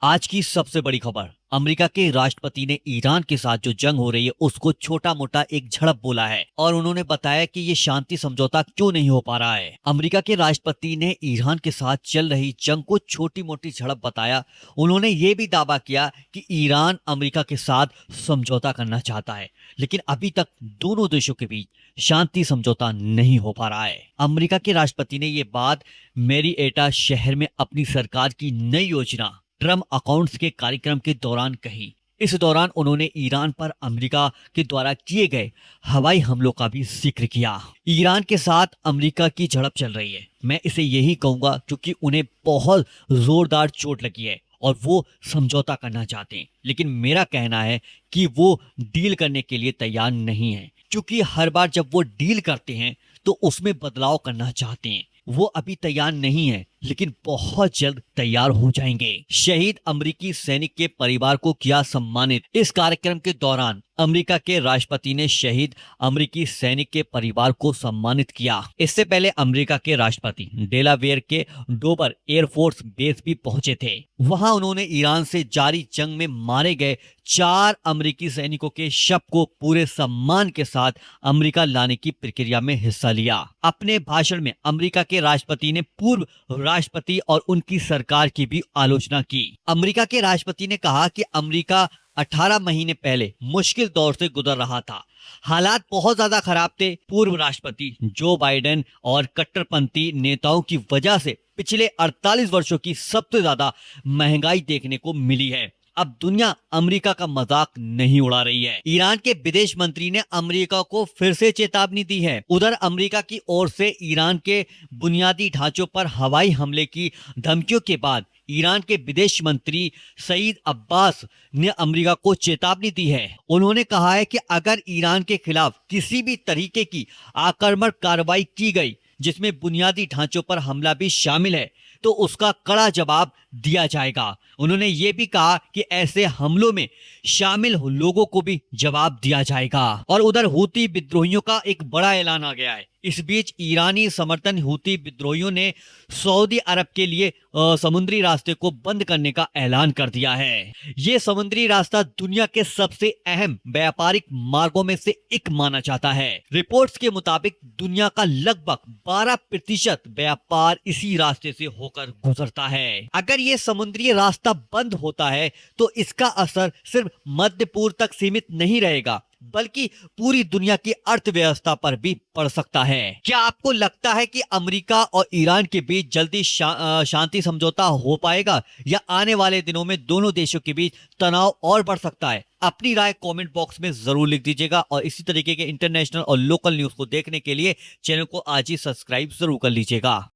आज की सबसे बड़ी खबर। अमेरिका के राष्ट्रपति ने ईरान के साथ जो जंग हो रही है उसको छोटा मोटा एक झड़प बोला है और उन्होंने बताया कि ये शांति समझौता क्यों नहीं हो पा रहा है। अमेरिका के राष्ट्रपति ने ईरान के साथ चल रही जंग को छोटी मोटी झड़प बताया। उन्होंने ये भी दावा किया कि ईरान अमेरिका के साथ समझौता करना चाहता है, लेकिन अभी तक दोनों देशों के बीच शांति समझौता नहीं हो पा रहा है। अमेरिका के राष्ट्रपति ने ये बात मैरिएटा शहर में अपनी सरकार की नई योजना ट्रम्प अकाउंट्स के कार्यक्रम के दौरान कही। इस दौरान उन्होंने ईरान पर अमेरिका के द्वारा किए गए हवाई हमलों का भी जिक्र किया। ईरान के साथ अमेरिका की झड़प चल रही है। मैं इसे यही कहूंगा क्योंकि उन्हें बहुत जोरदार चोट लगी है और वो समझौता करना चाहते हैं, लेकिन मेरा कहना है कि वो डील करने के लिए तैयार नहीं है, क्योंकि हर बार जब वो डील करते हैं तो उसमें बदलाव करना चाहते हैं। वो अभी तैयार नहीं है, लेकिन बहुत जल्द तैयार हो जाएंगे। शहीद अमेरिकी सैनिक के परिवार को किया सम्मानित। इस कार्यक्रम के दौरान अमेरिका के राष्ट्रपति ने शहीद अमेरिकी सैनिक के परिवार को सम्मानित किया। इससे पहले अमेरिका के राष्ट्रपति डेलावेयर के डोवर एयरफोर्स बेस भी पहुंचे थे। वहां उन्होंने ईरान से जारी जंग में मारे गए 4 अमेरिकी सैनिकों के शव को पूरे सम्मान के साथ अमेरिका लाने की प्रक्रिया में हिस्सा लिया। अपने भाषण में अमेरिका के राष्ट्रपति ने पूर्व राष्ट्रपति और उनकी सरकार की भी आलोचना की। अमेरिका के राष्ट्रपति ने कहा कि अमेरिका 18 महीने पहले मुश्किल दौर से गुजर रहा था। हालात बहुत ज्यादा खराब थे। पूर्व राष्ट्रपति जो बाइडेन और कट्टरपंथी नेताओं की वजह से पिछले 48 वर्षों की सबसे ज्यादा महंगाई देखने को मिली है। अब दुनिया अमेरिका का मजाक नहीं उड़ा रही है। ईरान के विदेश मंत्री ने अमेरिका को फिर से चेतावनी दी है। उधर अमेरिका की ओर से ईरान के बुनियादी ढांचों पर हवाई हमले की धमकियों के बाद ईरान के विदेश मंत्री सईद अब्बास ने अमेरिका को चेतावनी दी है। उन्होंने कहा है कि अगर ईरान के खिलाफ किसी भी तरीके की आक्रामक कार्रवाई की गई, जिसमें बुनियादी ढांचों पर हमला भी शामिल है, तो उसका कड़ा जवाब दिया जाएगा। उन्होंने ये भी कहा कि ऐसे हमलों में शामिल लोगों को भी जवाब दिया जाएगा। और उधर हूती विद्रोहियों का एक बड़ा ऐलान आ गया है। इस बीच ईरानी समर्थन हूती विद्रोहियों ने सऊदी अरब के लिए समुद्री रास्ते को बंद करने का ऐलान कर दिया है। ये समुद्री रास्ता दुनिया के सबसे अहम व्यापारिक मार्गों में से एक माना जाता है। रिपोर्ट्स के मुताबिक दुनिया का लगभग 12% व्यापार इसी रास्ते से होकर गुजरता है। अगर ये समुद्री रास्ता बंद होता है तो इसका असर सिर्फ मध्य पूर्व तक सीमित नहीं रहेगा, बल्कि पूरी दुनिया की अर्थव्यवस्था पर भी पड़ सकता है। क्या आपको लगता है कि अमेरिका और ईरान के बीच जल्दी शांति समझौता हो पाएगा, या आने वाले दिनों में दोनों देशों के बीच तनाव और बढ़ सकता है? अपनी राय कमेंट बॉक्स में जरूर लिख दीजिएगा और इसी तरीके के इंटरनेशनल और लोकल न्यूज को देखने के लिए चैनल को आज ही सब्सक्राइब जरूर कर लीजिएगा।